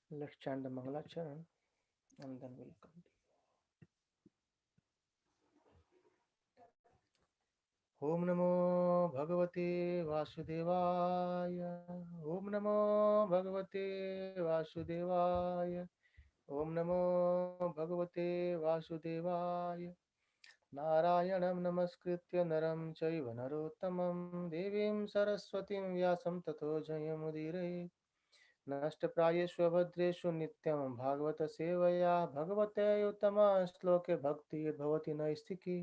Let's chant the Mangalacharan and then we'll continue. Om Namo Bhagavate Vasudevaya. Om Namo Bhagavate Vasudevaya. Om Namo Bhagavate Vasudevaya. Narayanam Namaskritya Naram Chaiva Narottamam Devim Saraswatim Vyasam Tato Jayamudire. नष्टप्रायेषु अभद्रेषु नित्यं भागवत सेवया भगवते उत्तम श्लोके भक्ति भवति नैस्तिकी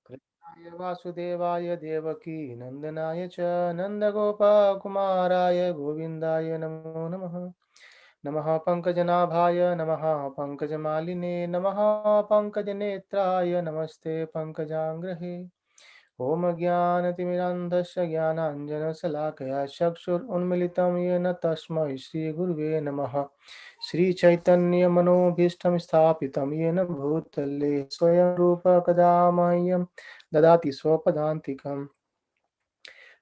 कृष्णाय वासुदेवाय देवकी नंदनाय च नन्दगोपकुमाराय गोविन्दाय नमो नमः नमः पंकजनाभाय नमः पंकजमालिने नमः पंकजनेत्राय नमस्ते पंकजाङ्घ्रे ॐ ज्ञानतिमिरान्धस्य ज्ञानाञ्जनशलाकया चक्षुरुन्मिलितं येन तस्मै श्रीगुरुवे नमः श्रीचैतन्यमनोभीष्टं स्थापितं येन भूतले स्वयं रूप कदा मह्यं ददाति स्वपदान्तिकम्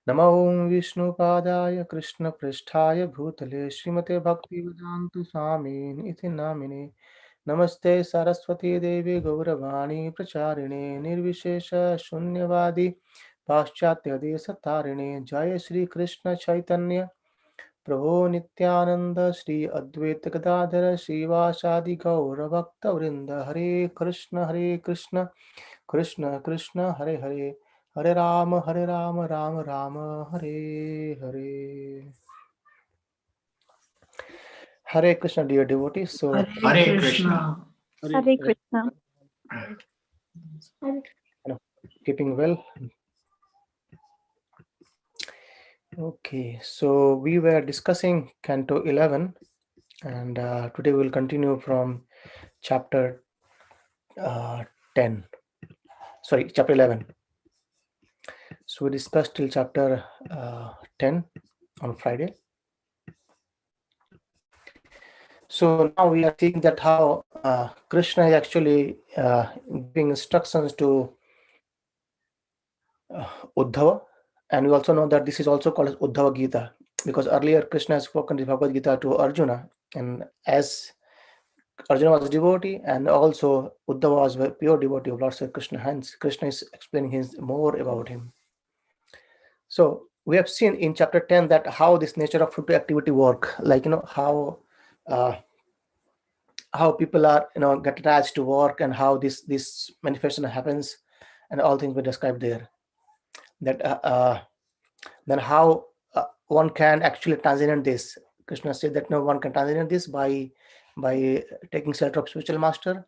नमो विष्णुपादाय कृष्णपृष्ठाय भूतले श्रीमते भक्तिवेदान्त स्वामिन् इति नामिने नमस्ते सरस्वती देवी गौरवाणी प्रचारिणे निर्विशेष शून्यवादी पाश्चात्य देशतारिणे जय श्री कृष्ण चैतन्य प्रभो नित्यानंद श्री अद्वैत गदाधर श्रीवासादि गौर भक्त वृंद हरे Krishna Krishna Krishna Hare Hare Hare Ram Ram Ram Hare Hare. Hare Krishna, dear devotees. So Hare Krishna. Hare Krishna. Keeping well. Okay, so we were discussing Canto 11, and today we'll continue from chapter 10. Sorry, chapter 11. So we discussed till chapter 10 on Friday. So now we are seeing that how Krishna is actually giving instructions to Uddhava, and we also know that this is also called as Uddhava Gita, because earlier Krishna has spoken the Bhagavad Gita to Arjuna, and as Arjuna was a devotee, and also Uddhava was a pure devotee of Lord Sri Krishna. Hence, Krishna is explaining more about him. So we have seen in chapter 10 that how this nature of fruit activity work, like how people are get attached to work, and how this manifestation happens, and all things were described there. That then how one can actually transcend this. Krishna said that no one can transcend this by taking shelter of spiritual master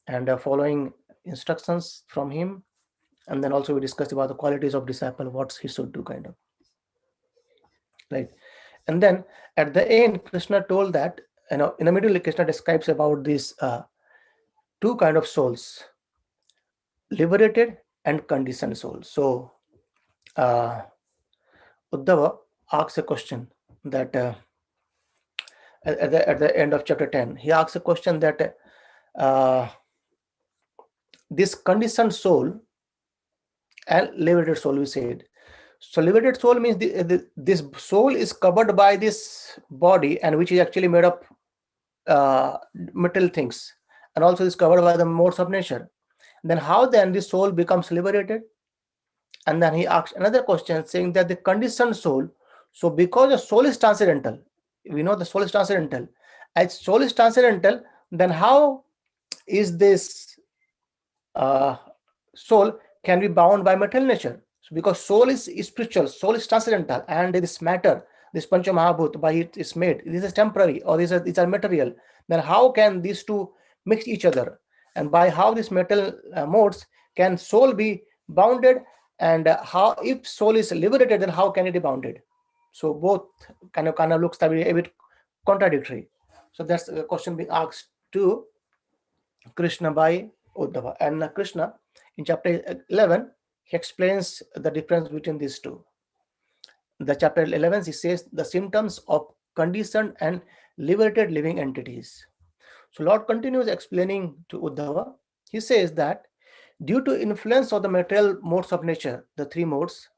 and following instructions from him. And then also we discussed about the qualities of disciple, what he should do, kind of, right? And then at the end, Krishna told that, in the middle, Krishna describes about these two kind of souls, liberated and conditioned souls. So Uddhava asks a question that at the end of chapter 10, he asks a question that this conditioned soul and liberated soul, we said. So liberated soul means this soul is covered by this body, and which is actually made of material things, and also is covered by the modes of nature. Then how then this soul becomes liberated? And then he asks another question saying that the conditioned soul, so because the soul is transcendental, we know the soul is transcendental. As soul is transcendental, then how is this soul can be bound by material nature? So because soul is spiritual, soul is transcendental, and this matter, this Pancha Mahabhut, by it is made, this is temporary, or these are material. Then how can these two mix each other? And by how these metal modes can soul be bounded? And how, if soul is liberated, then how can it be bounded? So both kind of looks to be a bit contradictory. So that's a question being asked to Krishna by Uddhava. And Krishna in chapter 11, he explains the difference between these two. The chapter 11, he says the symptoms of conditioned and liberated living entities. So Lord continues explaining to Uddhava. He says that due to influence of the material modes of nature, the three modes,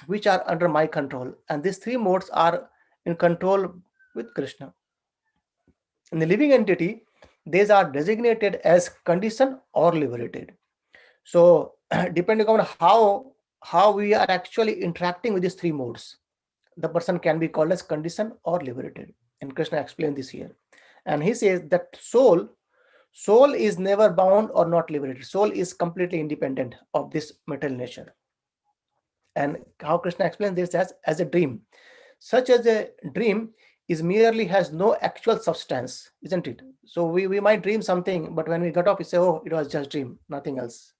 which are under my control, and these three modes are in control with Krishna. In the living entity, these are designated as conditioned or liberated. So depending on how we are actually interacting with these three modes, the person can be called as conditioned or liberated. And Krishna explained this here. And he says that soul is never bound or not liberated. Soul is completely independent of this material nature. And how Krishna explains this as a dream. Such as a dream is merely has no actual substance, isn't it? So we might dream something, but when we get up, we say, oh, it was just dream, nothing else.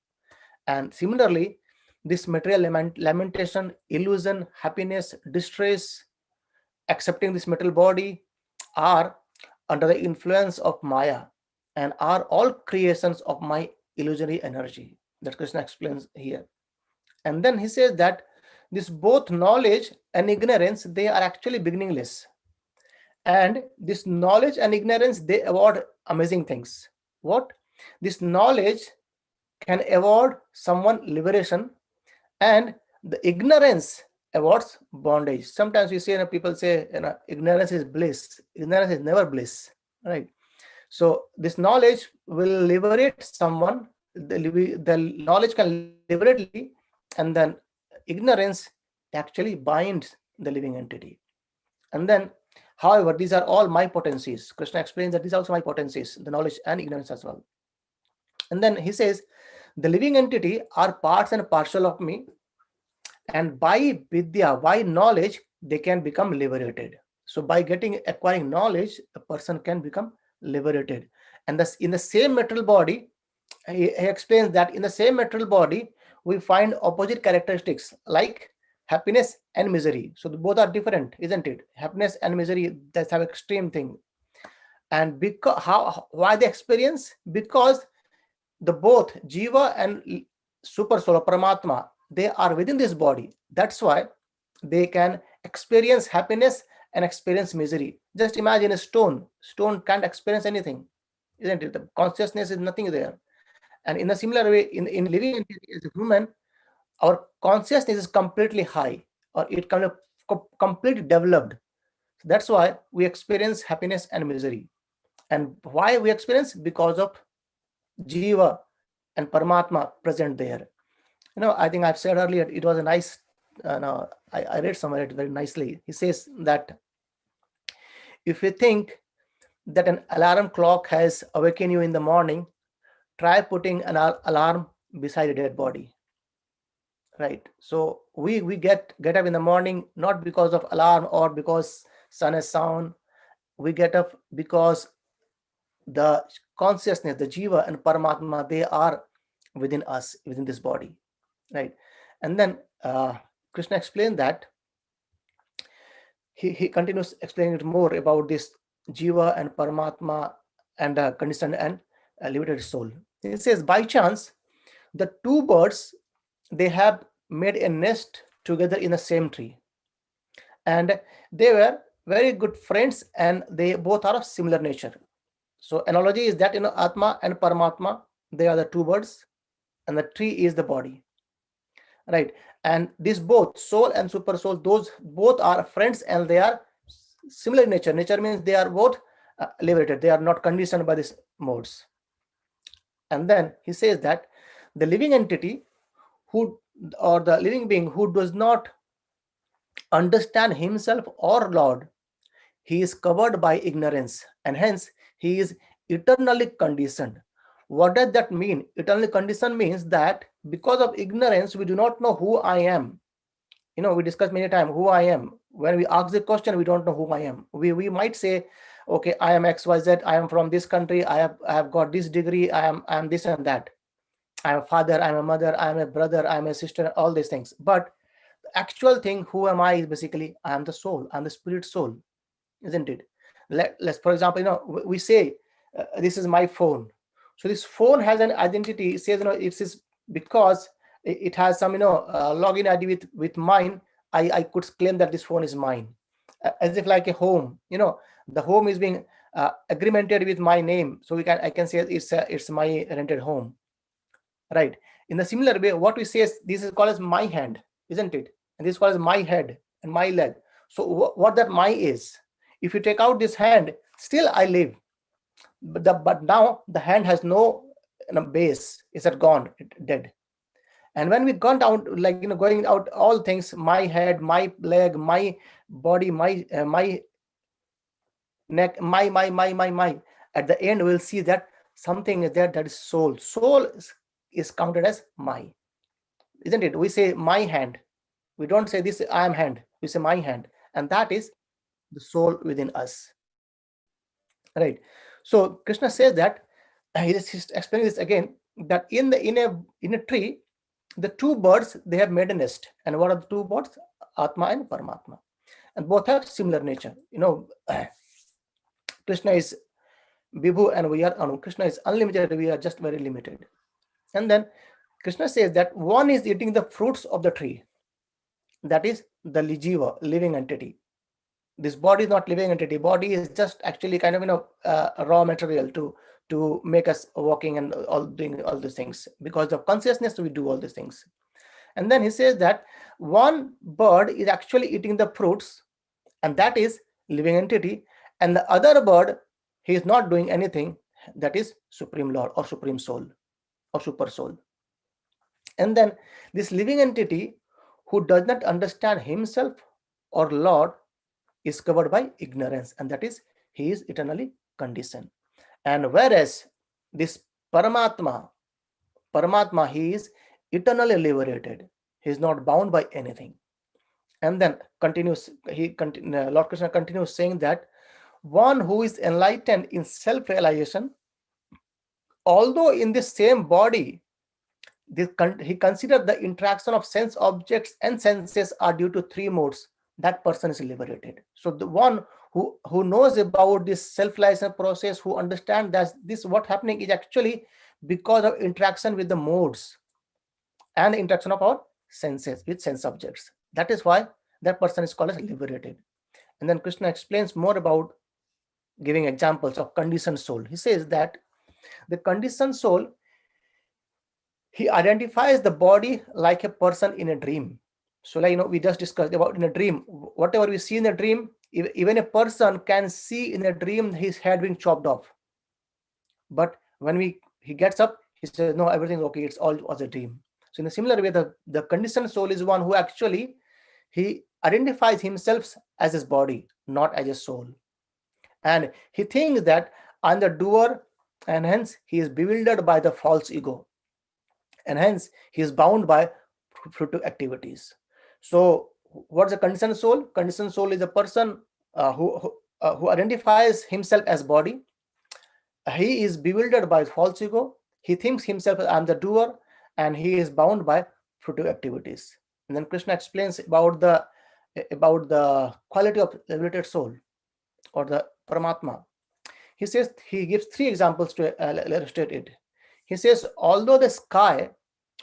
And similarly, this material lamentation, illusion, happiness, distress, accepting this material body are under the influence of Maya and are all creations of my illusory energy. That Krishna explains here. And then he says that this both knowledge and ignorance, they are actually beginningless. And this knowledge and ignorance, they award amazing things. What? This knowledge can award someone liberation, and the ignorance awards bondage. Sometimes we say, people say, ignorance is bliss. Ignorance is never bliss, right? So this knowledge will liberate someone. The knowledge can liberate, and then ignorance actually binds the living entity. And then, however, these are all my potencies. Krishna explains that these are also my potencies, the knowledge and ignorance as well. And then he says, the living entity are parts and parcel of me, and by vidya, by knowledge, they can become liberated. So by acquiring knowledge, a person can become liberated. And thus, in the same material body, he explains that in the same material body, we find opposite characteristics like happiness and misery. So both are different, isn't it? Happiness and misery, that's have extreme thing. And because why they experience? Because the both jiva and super soul or paramatma, they are within this body. That's why they can experience happiness and experience misery. Just imagine a stone. Stone can't experience anything, isn't it? The consciousness is nothing there. And in a similar way, in living entity as a human, our consciousness is completely high, or it kind of completely developed. That's why we experience happiness and misery. And why we experience? Because of jiva and Paramatma present there. I think I've said earlier, it was a nice, I read somewhere it very nicely. He says that if you think that an alarm clock has awakened you in the morning, try putting an alarm beside a dead body. Right. So we get up in the morning not because of alarm or because sun has sound. We get up because the consciousness, the jiva and Paramatma, they are within us, within this body, right? And then Krishna explained that he continues explaining it more about this jiva and Paramatma and conditioned and liberated soul. He says, by chance, the two birds, they have made a nest together in the same tree, and they were very good friends, and they both are of similar nature. So analogy is that Atma and Paramatma, they are the two birds, and the tree is the body, right? And these both soul and super soul, those both are friends, and they are similar in nature. Nature means they are both liberated. They are not conditioned by these modes. And then he says that the living entity or the living being who does not understand himself or Lord, he is covered by ignorance, and hence he is eternally conditioned. What does that mean? Eternally conditioned means that because of ignorance, we do not know who I am. We discussed many times who I am. When we ask the question, we don't know who I am. We might say, okay, I am XYZ, I am from this country, I have got this degree, I am this and that. I am a father, I am a mother, I am a brother, I am a sister, all these things. But the actual thing, who am I, is basically I am the soul, I am the spirit soul, isn't it? Let's, for example, we say this is my phone. So this phone has an identity. It says, it is because it has some login ID with mine. I could claim that this phone is mine, as if like a home. The home is being agreemented with my name, so I can say it's my rented home, right? In a similar way, what we say is this is called as my hand, isn't it? And this is called as my head and my leg. So what that my is, if you take out this hand, still I live. but now the hand has no, base. It's gone, dead. And when we gone out, like, going out all things, my head, my leg, my body, my neck, my, at the end we'll see that something is there, that is soul. Soul is counted as my, isn't it? We say my hand. We don't say this I am hand. We say my hand, and that is the soul within us. Right. So Krishna says that, he's explaining this again, that in a tree, the two birds, they have made a nest. And what are the two birds? Atma and Paramatma. And both have similar nature. Krishna is Vibhu and we are Anu. Krishna is unlimited, we are just very limited. And then Krishna says that one is eating the fruits of the tree. That is the Jiva, living entity. This body is not living entity. Body is just actually kind of raw material to make us walking and all doing all these things. Because of consciousness, we do all these things. And then he says that one bird is actually eating the fruits, and that is living entity. And the other bird, he is not doing anything. That is Supreme Lord or Supreme Soul or Super Soul. And then this living entity, who does not understand himself or Lord, is covered by ignorance, and that is he is eternally conditioned. And whereas this Paramatma, he is eternally liberated. He is not bound by anything. And then Lord Krishna continues saying that one who is enlightened in self-realization, although in the same body, he considered the interaction of sense objects and senses are due to three modes, that person is liberated. So the one who knows about this self-realization process, who understands that this what happening is actually because of interaction with the modes and the interaction of our senses with sense objects. That is why that person is called as liberated. And then Krishna explains more about giving examples of conditioned soul. He says that the conditioned soul, he identifies the body like a person in a dream. So like, we just discussed about in a dream, whatever we see in a dream, even a person can see in a dream his head being chopped off. But when he gets up, he says, no, everything's okay, it's all was a dream. So in a similar way, the conditioned soul is one who actually, he identifies himself as his body, not as a soul. And he thinks that I'm the doer, and hence he is bewildered by the false ego. And hence he is bound by fruitive activities. So what's a conditioned soul? Conditioned soul is a person who identifies himself as body. He is bewildered by false ego. He thinks himself as I'm the doer, and he is bound by fruitive activities. And then Krishna explains about the quality of liberated soul or the Paramatma. He says, he gives three examples to illustrate it. He says, although the sky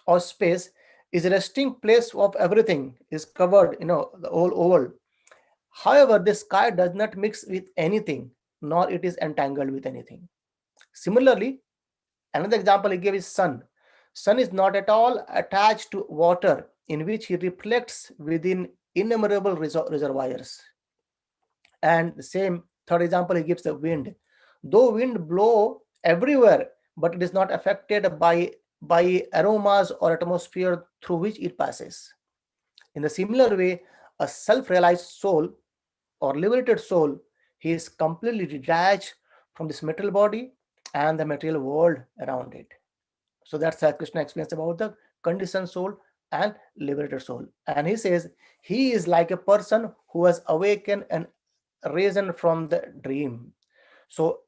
or space is a resting place of everything, is covered, the whole oval. However, the sky does not mix with anything, nor it is entangled with anything. Similarly, another example he gave is sun. Sun is not at all attached to water, in which he reflects within innumerable reservoirs. And the same third example he gives the wind. Though wind blow everywhere, but it is not affected by aromas or atmosphere through which it passes. In the similar way, a self-realized soul or liberated soul, he is completely detached from this material body and the material world around it. So that's how Krishna explains about the conditioned soul and liberated soul. And he says he is like a person who has awakened and risen from the dream. So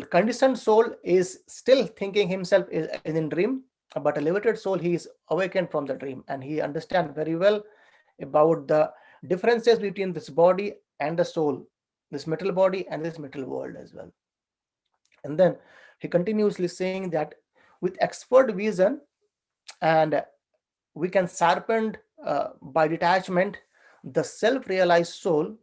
conditioned soul is still thinking himself is in dream, but a liberated soul, he is awakened from the dream, and he understands very well about the differences between this body and the soul, this material body and this material world as well. And then he continuously saying that with expert vision, and we can sharpen by detachment, the self-realized soul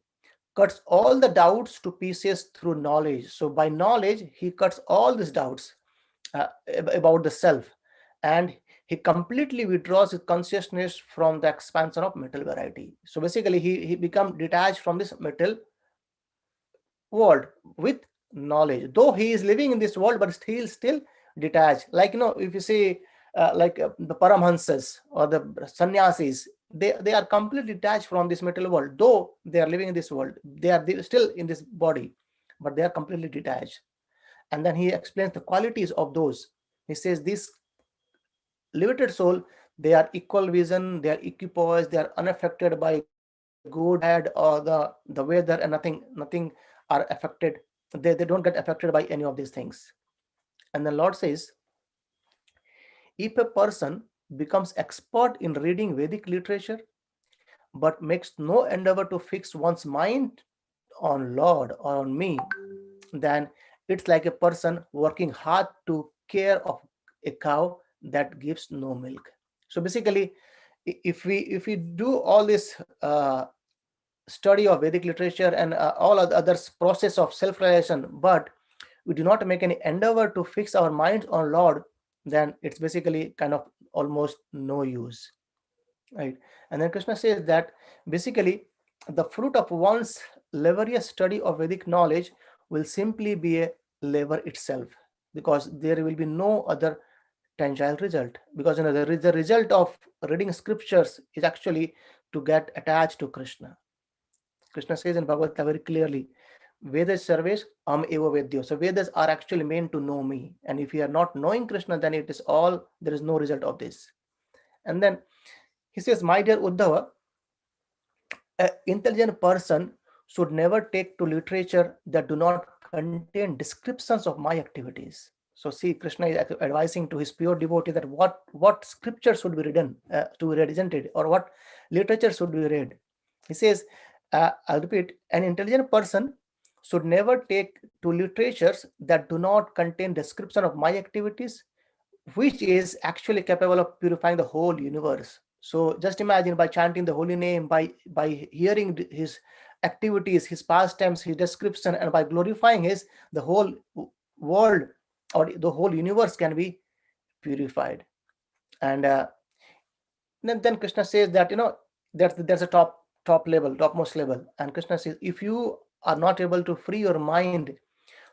cuts all the doubts to pieces through knowledge. So by knowledge, he cuts all these doubts about the self, and he completely withdraws his consciousness from the expansion of material variety. So basically, he becomes detached from this material world with knowledge. Though he is living in this world, but still detached. Like, if you see the Paramhansas or the sannyasis, they are completely detached from this material world. Though they are living in this world, they are still in this body, but they are completely detached. And then he explains the qualities of those. He says this liberated soul, they are equal vision, they are equipoised, they are unaffected by good, bad, or the weather, and nothing are affected. They don't get affected by any of these things. And the Lord says, if a person becomes expert in reading Vedic literature but makes no endeavor to fix one's mind on Lord or on me, then it's like a person working hard to care of a cow that gives no milk. So basically, if we do all this study of Vedic literature and all other process of self-realization, but we do not make any endeavor to fix our minds on Lord, then it's basically kind of almost no use, right? And then Krishna says that basically the fruit of one's laborious study of Vedic knowledge will simply be a labor itself, because there will be no other tangible result. Because the result of reading scriptures is actually to get attached to Krishna. Krishna says in Bhagavad Gita very clearly, Vedas service am eva vedyo. So Vedas are actually meant to know me. And if you are not knowing Krishna, then there is no result of this. And then he says, my dear Uddhava, an intelligent person should never take to literature that do not contain descriptions of my activities. So see, Krishna is advising to his pure devotee that what scripture should be written, to be read, isn't it? Or what literature should be read. He says, I'll repeat, an intelligent person should never take to literatures that do not contain description of my activities, which is actually capable of purifying the whole universe. So just imagine, by chanting the holy name, by hearing his activities, his pastimes, his description, and by glorifying the whole world or the whole universe can be purified. And then Krishna says that there's a top level, topmost level. And Krishna says, if you are not able to free your mind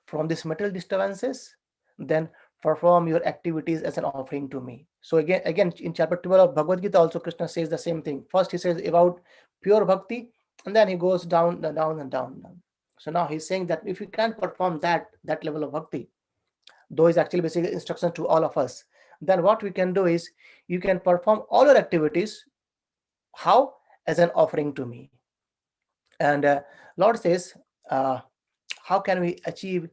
from these material disturbances, then perform your activities as an offering to me. So again in chapter 12 of Bhagavad Gita also Krishna says the same thing. First he says about pure bhakti, and then he goes down and down and down. So now he's saying that if you can't perform that level of bhakti, though is actually basically instruction to all of us, then what we can do is you can perform all your activities. How? As an offering to me. And Lord says, how can we achieve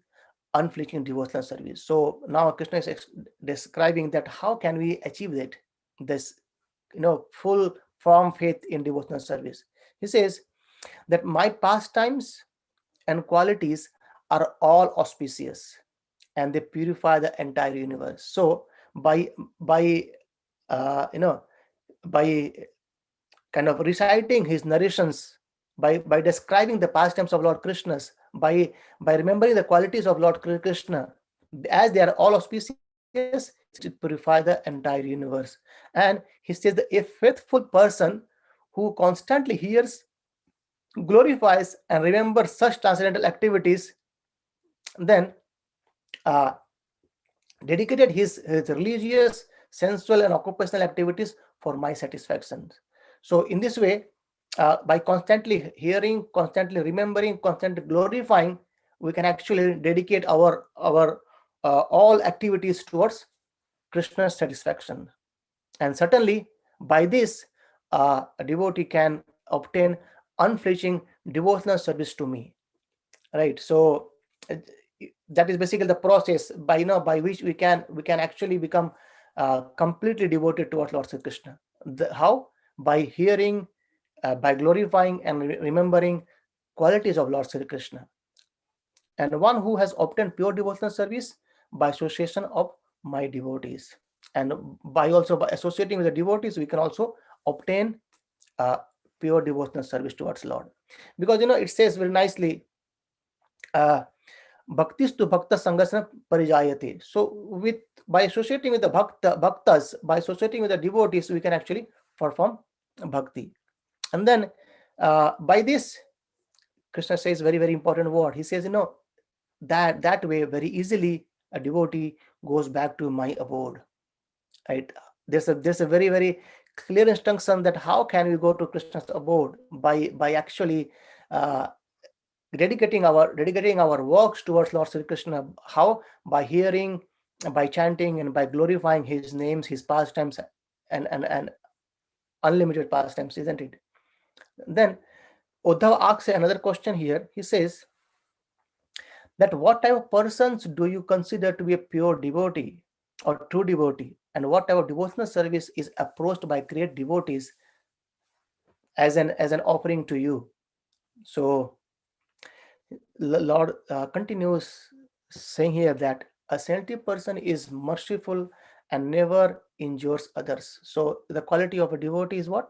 unflinching devotional service? So now Krishna is describing that how can we achieve this full firm faith in devotional service. He says that my pastimes and qualities are all auspicious, and they purify the entire universe. So by uh, you know by kind of reciting his narrations, by describing the pastimes of Lord Krishna's, by remembering the qualities of Lord Krishna, as they are all auspicious, it purify the entire universe. And he says that a faithful person who constantly hears, glorifies, and remembers such transcendental activities, then uh, dedicated his religious, sensual, and occupational activities for my satisfaction. So in this way, by constantly hearing, constantly remembering, constantly glorifying, we can actually dedicate our all activities towards Krishna's satisfaction. And certainly by this, a devotee can obtain unflinching devotional service to me, right? So uh, that is basically the process by which we can actually become completely devoted towards Lord Sri Krishna. How? By hearing, by glorifying and remembering qualities of Lord Sri Krishna. And one who has obtained pure devotional service by association of my devotees. And by associating with the devotees, we can also obtain uh, pure devotional service towards Lord. Because it says very nicely, uh, bhaktistu bhakta sangasana parijayate. So by associating with the bhaktas, by associating with the devotees, we can actually perform bhakti. And then by this, Krishna says very, very important word. He says, that way very easily a devotee goes back to my abode, right? There's a very very clear instruction that how can we go to Krishna's abode by actually uh, dedicating our works towards Lord Sri Krishna. How? By hearing, by chanting, and by glorifying his names, his pastimes, and unlimited pastimes, isn't it? Then Uddhava asks another question here. He says that what type of persons do you consider to be a pure devotee or true devotee, and what type of devotional service is approached by great devotees as an offering to you? So Lord continues saying here that a sensitive person is merciful and never injures others. So the quality of a devotee is what?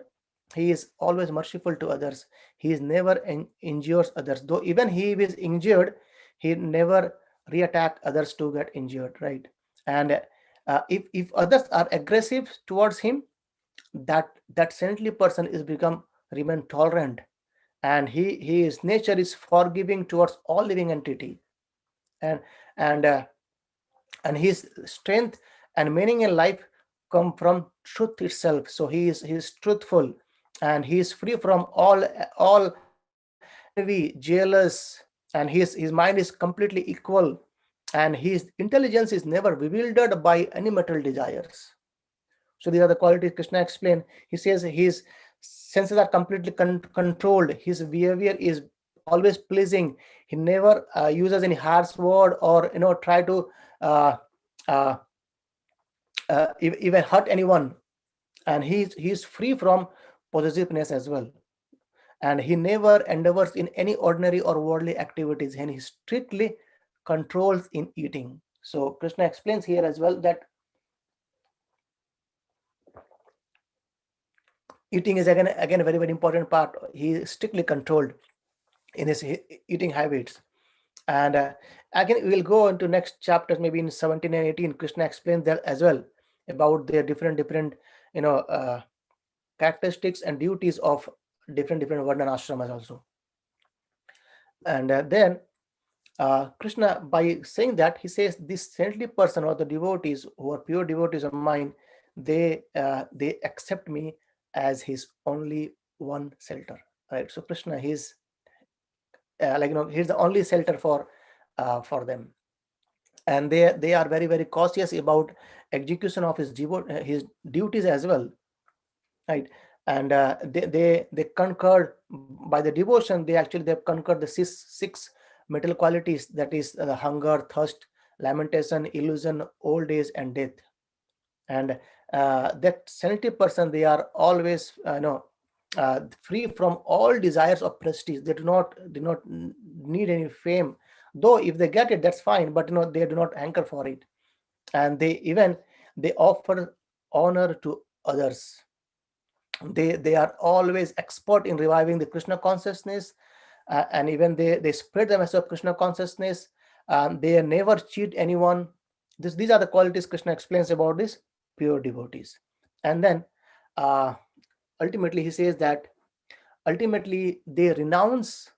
He is always merciful to others. He is never injures others. Though even he is injured, he never reattack others to get injured, right? And if others are aggressive towards him, that saintly person is become remain tolerant, and his nature is forgiving towards all living entity, and and uh, and his strength and meaning in life come from truth itself. So he is truthful, and he is free from all envy, jealous, and his mind is completely equal, and his intelligence is never bewildered by any material desires. So these are the qualities Krishna explained. He says his senses are completely controlled. His behavior is always pleasing. He never uses any harsh word, or try to uh, uh, even hurt anyone. And he's free from possessiveness as well. And he never endeavors in any ordinary or worldly activities, and he strictly controls in eating. So Krishna explains here as well that eating is again a very very important part. He is strictly controlled in his eating habits. And again we will go into next chapters, maybe in 17 and 18. Krishna explains that as well about their different you know uh, characteristics and duties of different varna ashramas also. And then Krishna, by saying that, he says this saintly person or the devotees who are pure devotees of mine, they accept me as his only one shelter, right? So Krishna, he's the only shelter for them, and they are very very cautious about execution of his duties as well, right? And they conquered by the devotion. They've conquered the six material qualities, that is hunger, thirst, lamentation, illusion, old age, and death. And that sensitive person, they are always free from all desires of prestige. They do not need any fame, though if they get it, that's fine, but they do not hanker for it. And they offer honor to others. They are always expert in reviving the Krishna consciousness, and even they spread the message of Krishna consciousness. They never cheat anyone. These are the qualities Krishna explains about this pure devotees. And then uh, ultimately he says that ultimately they renounce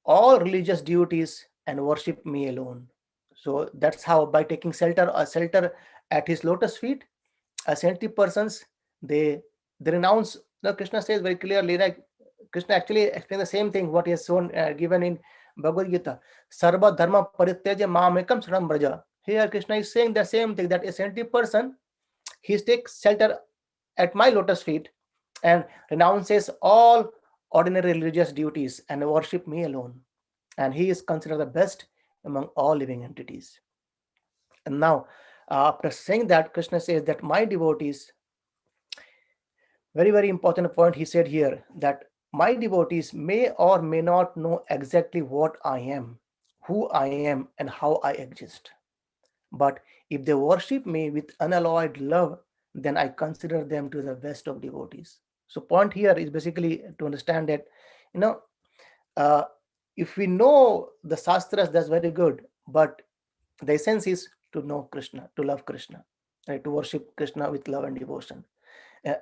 all religious duties and worship me alone. So that's how, by taking shelter at his lotus feet, ascetic persons, they renounce. Now Krishna says very clearly, like Krishna actually explains the same thing what he has shown given in Bhagavad Gita. Sarva dharma parityaja mamekam saranam braja. Here Krishna is saying the same thing, that a ascetic person, he takes shelter at my lotus feet and renounces all ordinary religious duties and worship me alone, and he is considered the best among all living entities. And now after saying that, Krishna says that my devotees, very very important point he said here, that my devotees may or may not know exactly what I am, who I am, and how I exist, but if they worship me with unalloyed love, then I consider them to the best of devotees. So point here is basically to understand that you know uh, if we know the shastras, that's very good, but the essence is to know Krishna, to love Krishna, right? To worship Krishna with love and devotion. uh,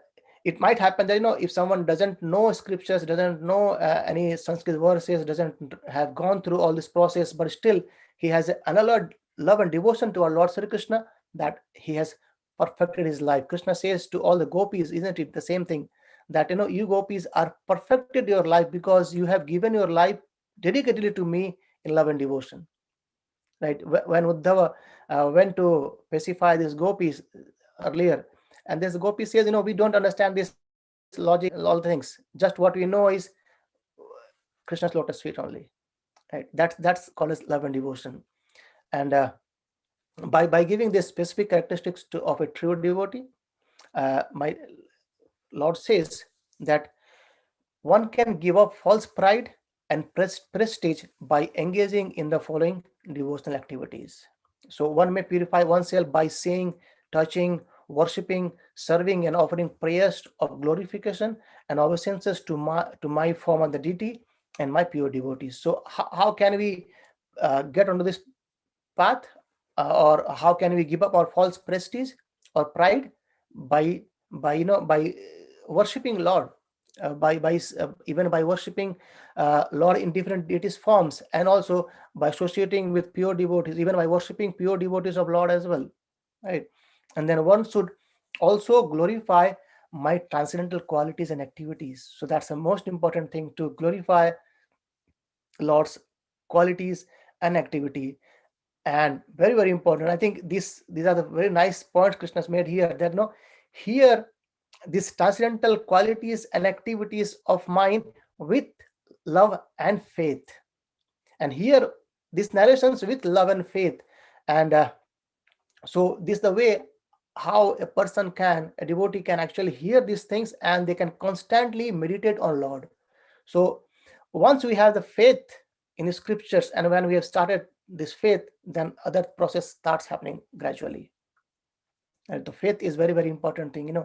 it might happen that if someone doesn't know scriptures, doesn't know any Sanskrit verses, doesn't have gone through all this process, but still he has an unalloyed love and devotion to our Lord Sri Krishna, that he has perfected his life. Krishna says to all the gopis, isn't it the same thing? That you gopis are perfected your life because you have given your life dedicatedly to me in love and devotion. Right? When Uddhava went to pacify these gopis earlier, and this gopi says, we don't understand this logic, all things. Just what we know is Krishna's lotus feet only. Right? That's called as love and devotion. And by giving these specific characteristics of a true devotee, my Lord says that one can give up false pride and prestige by engaging in the following devotional activities. So one may purify oneself by saying, touching, worshipping, serving, and offering prayers of glorification and obeisances to my form of the deity and my pure devotees. So how can we get onto this path, or how can we give up our false prestige or pride? By worshiping Lord, even by worshiping Lord in different deities forms, and also by associating with pure devotees, even by worshiping pure devotees of Lord as well, right? And then one should also glorify my transcendental qualities and activities. So that's the most important thing, to glorify Lord's qualities and activity. And very, very important, I think these are the very nice points Krishna's made here, that here these transcendental qualities and activities of mine with love and faith. And here these narrations with love and faith. And so this is the way how a devotee can actually hear these things, and they can constantly meditate on Lord. So once we have the faith in the scriptures, and when we have started this faith, then other process starts happening gradually. And the faith is very, very important thing.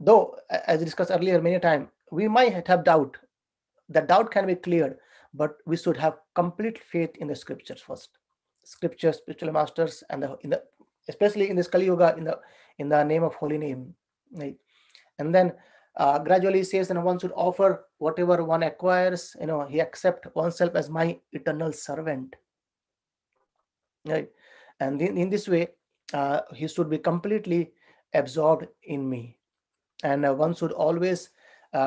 Though, as discussed earlier many times, we might have doubt. The doubt can be cleared, but we should have complete faith in the scriptures first. Scriptures, spiritual masters, and especially in this Kali Yuga, in the name of holy name, right? And then gradually says, and one should offer whatever one acquires. He accept oneself as my eternal servant, right? And in this way, he should be completely absorbed in me. And one should always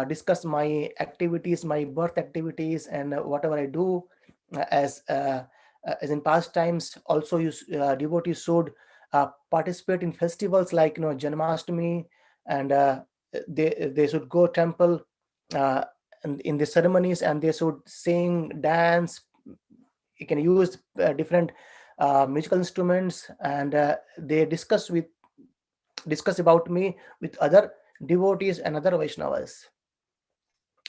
discuss my activities, my birth activities, and whatever I do as in past times. Also, devotees should participate in festivals like Janmashtami, and they should go temple and in the ceremonies, and they should sing, dance. You can use different musical instruments, and they discuss about me with other devotees and other Vaishnavas.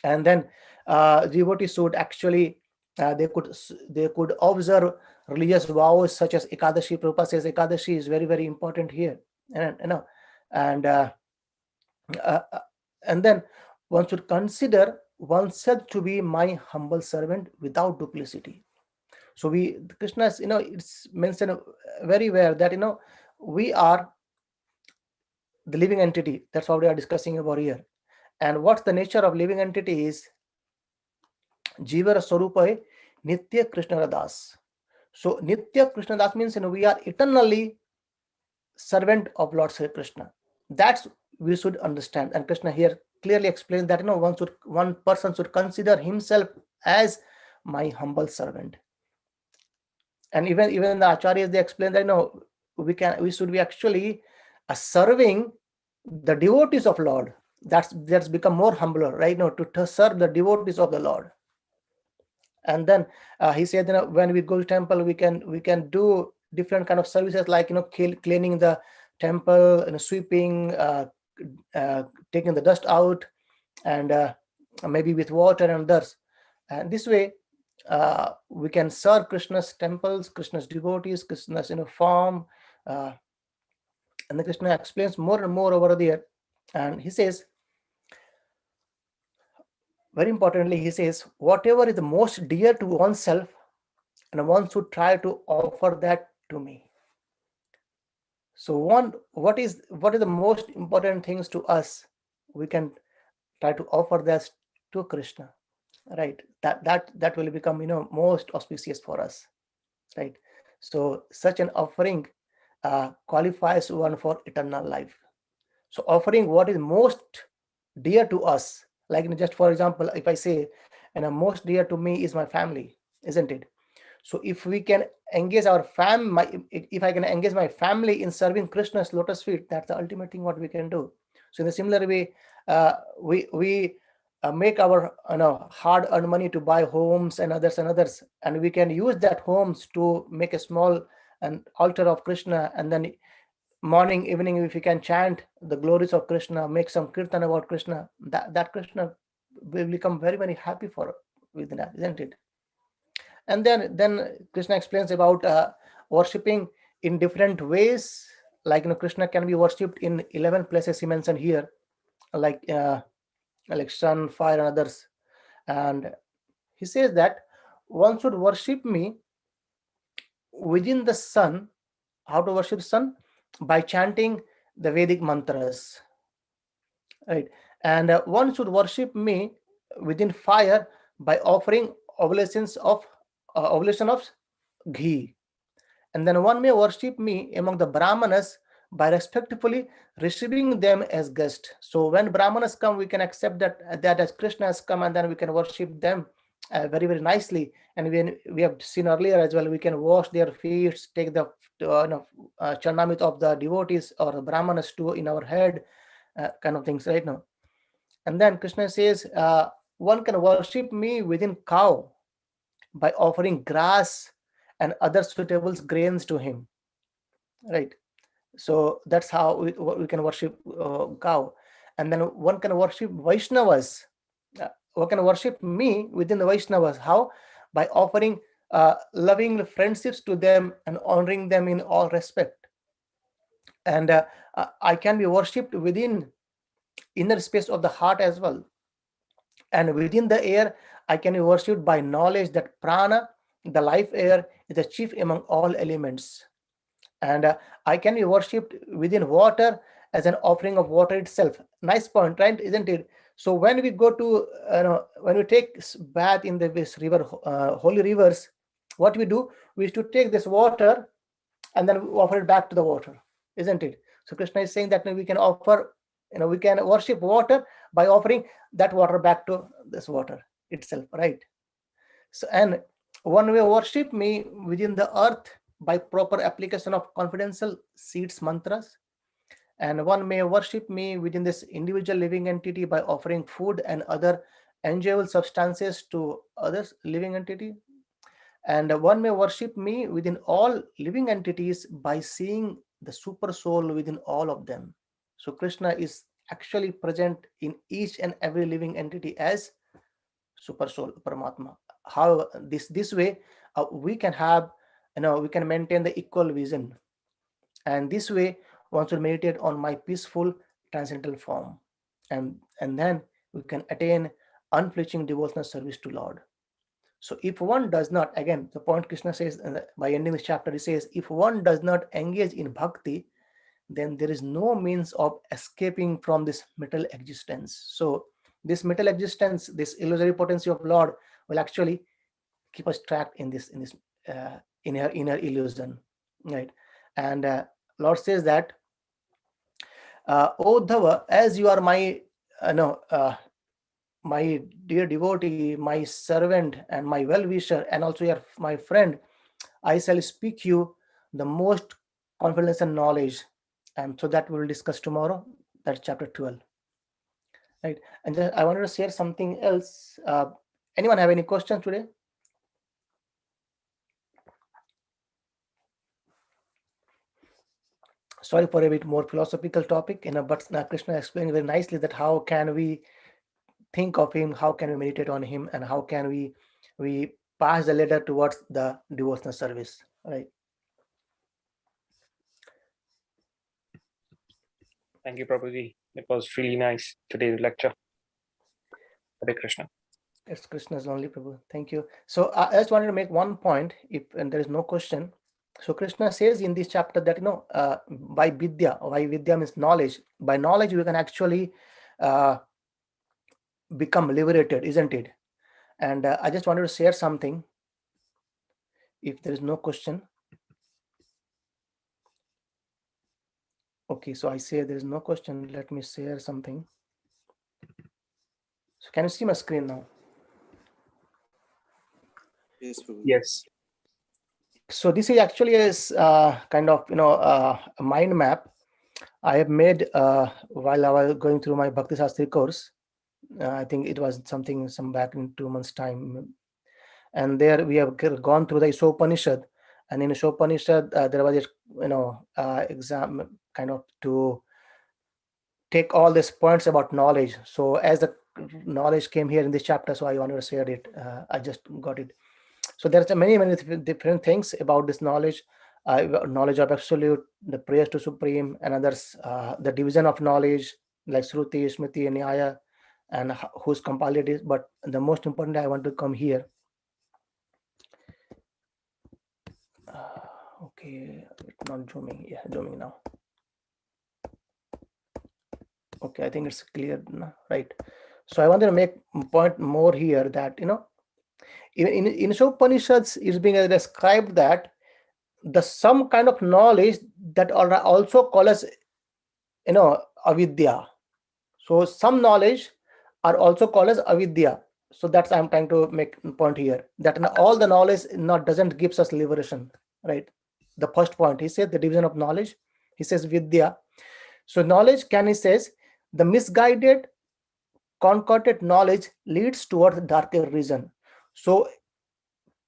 And then devotees should actually they could observe religious vows such as Ekadashi. Prabhupada says Ekadashi is very, very important here, and uh, and then one should consider oneself to be my humble servant without duplicity. So Krishna's, it's mentioned very well that we are the living entity. That's what we are discussing about here. And what's the nature of living entity is Jiva Swarupa Nitya Krishna Das. So Nitya Krishna Das means we are eternally servant of Lord Sri Krishna. That's we should understand. And Krishna here clearly explains that one person should consider himself as my humble servant. And even the acharyas, they explain that we should be actually serving the devotees of Lord. That's become more humbler, right? Now to serve the devotees of the Lord. And then he said, when we go to temple, we can do different kind of services like cleaning the temple, sweeping, taking the dust out, and maybe with water and others. And this way we can serve Krishna's temples, Krishna's devotees, Krishna's form. And then Krishna explains more and more over there. And he says, very importantly, he says, whatever is the most dear to oneself, and one should try to offer that to me. So what is the most important things to us? We can try to offer that to Krishna, right? That will become most auspicious for us, right? So such an offering qualifies one for eternal life. So offering what is most dear to us, like just for example, if I say, and most dear to me is my family, isn't it? So if we can engage our if I can engage my family in serving Krishna's lotus feet, that's the ultimate thing what we can do. So in a similar way, we make our hard-earned money to buy homes and others, and we can use that homes to make a small an altar of Krishna, and then morning, evening, if we can chant the glories of Krishna, make some kirtan about Krishna, that Krishna will become very, very happy for within that, isn't it? And then Krishna explains about worshipping in different ways. Like Krishna can be worshipped in 11 places he mentioned here, like sun, fire, and others. And he says that one should worship me within the sun. How to worship sun? By chanting the Vedic mantras, right? And one should worship me within fire by offering oblation of ghee. And then one may worship me among the brahmanas by respectfully receiving them as guests. So when brahmanas come, we can accept that as Krishna has come, and then we can worship them very, very nicely. And when we have seen earlier as well, we can wash their feet, take the charnamit of the devotees or the brahmanas too in our head, kind of things right now. And then Krishna says, one can worship me within cow by offering grass and other suitable grains to him, right? So that's how we can worship cow. And then one can worship Vaishnavas. One can worship me within the Vaishnavas. How? By offering loving friendships to them and honoring them in all respect. And I can be worshipped within inner space of the heart as well. And within the air, I can be worshipped by knowledge that prana, the life air, is the chief among all elements. And I can be worshipped within water as an offering of water itself. Nice point, right? Isn't it? So when we go to, when we take bath in this river, holy rivers, what we do, we used to take this water and then offer it back to the water, isn't it? So Krishna is saying that we can offer, we can worship water by offering that water back to this water itself, right? So, and one way worship me within the earth by proper application of confidential seeds mantras, and one may worship me within this individual living entity by offering food and other enjoyable substances to others living entity. And one may worship me within all living entities by seeing the super soul within all of them. So Krishna is actually present in each and every living entity as super soul, Paramatma. How this way we can have, we can maintain the equal vision, and this way one should meditate on my peaceful transcendental form, and then we can attain unflinching devotional service to Lord. So if one does not, again, the point Krishna says by ending this chapter, he says, if one does not engage in bhakti, then there is no means of escaping from this material existence. So this material existence, this illusory potency of Lord, will actually keep us trapped in this inner illusion, right? And Lord says that, "O Uddhava, as you are my no my dear devotee, my servant, and my well-wisher, and also your my friend, I shall speak you the most confidence and knowledge." And so that we'll discuss tomorrow. That's chapter 12, right? And then I wanted to share something else. Anyone have any questions today? Sorry for a bit more philosophical topic, but Krishna explained very nicely that how can we think of him, how can we meditate on him, and how can we pass the ladder towards the devotional service, right? Thank you, Prabhuji. It was really nice today's lecture. Hare Krishna. It's Krishna's only Prabhu. Thank you. So I just wanted to make one point, if and there is no question. So Krishna says in this chapter that by vidya means knowledge. By knowledge we can actually become liberated, isn't it? And I just wanted to share something, if there is no question. Okay, so I say there is no question. Let me share something. So can you see my screen now? Yes, Prabhuji. Yes. So this is actually is kind of a mind map I have made while I was going through my Bhakti Shastri course. I think it was some back in 2 months time, and there we have gone through the Upanishad, and in Upanishad there was a exam kind of to take all these points about knowledge. So as the knowledge came here in this chapter, so I wanted to share it. I just got it. So there's many different things about this knowledge. Knowledge of absolute, the prayers to supreme, and others, the division of knowledge like Shruti, Smriti, and Nyaya, and whose compiled it is. But the most important, I want to come here. Okay, it's not zooming. Yeah, zooming now. Okay, I think it's clear now, right? So I wanted to make a point more here that in Upanishads is being described that the some kind of knowledge that are also called as avidya. So some knowledge are also called as avidya. So that's I'm trying to make a point here that all the knowledge not doesn't gives us liberation, right? The first point he said the division of knowledge. He says vidya. So knowledge he says the misguided concocted knowledge leads towards darker reason. So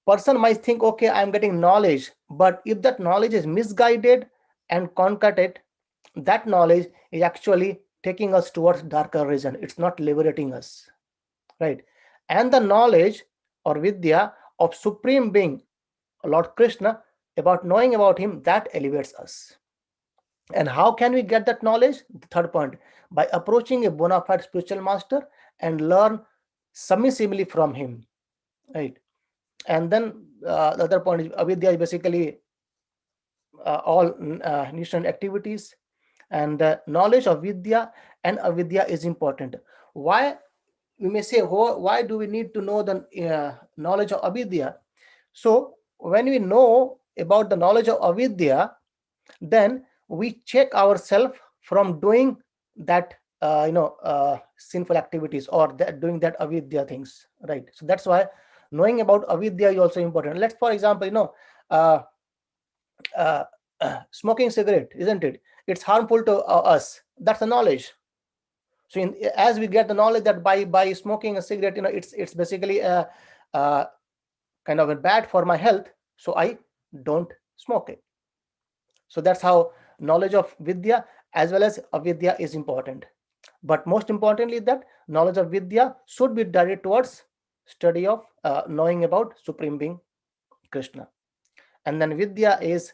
person might think, okay, I'm getting knowledge, but if that knowledge is misguided and concocted, that knowledge is actually taking us towards darker region. It's not liberating us, right? And the knowledge or vidya of Supreme Being, Lord Krishna, about knowing about him, that elevates us. And how can we get that knowledge? The third point, by approaching a bona fide spiritual master and learn submissively from him, right? And then the other point is avidya is basically all nutrition activities, and the knowledge of vidya and avidya is important. Why? We may say, why do we need to know the knowledge of avidya? So when we know about the knowledge of avidya, then we check ourselves from doing that sinful activities or doing that avidya things, right? So that's why knowing about avidya is also important. Let's, for example, smoking cigarette, isn't it? It's harmful to us. That's the knowledge. So as we get the knowledge that by smoking a cigarette, it's basically kind of bad for my health, so I don't smoke it. So that's how knowledge of vidya as well as avidya is important. But most importantly, that knowledge of vidya should be directed towards study of knowing about Supreme Being Krishna. And then vidya is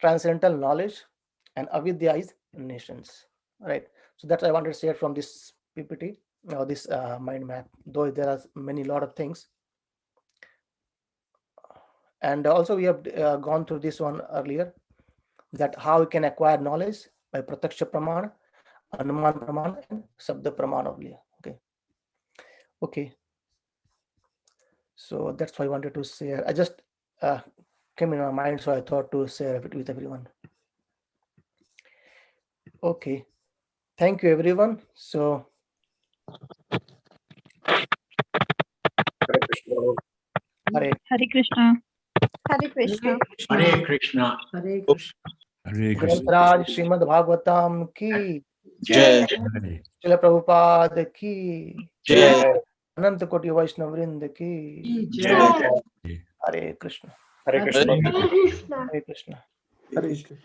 transcendental knowledge, and avidya is nations, right? So that's I wanted to share from this PPT or this mind map, though there are lot of things. And also we have gone through this one earlier, that how we can acquire knowledge by prataksha pramana, anuman pramana, and sabda pramana only. Okay, so that's why I wanted to share. I just came in my mind, so I thought to share it with everyone. Okay, thank you everyone. So Hare Hare Krishna. Krishna. Hare Krishna. Hare Krishna. Hare Krishna. Hare Krishna. ग्रंथराज Shrimad Bhagavatam की Jai. Srila Prabhupada की Jai. अनंत कोटि वैष्णव वृंद की Jai. हरे Krishna Hare Krishna. हरे Krishna Hare Krishna.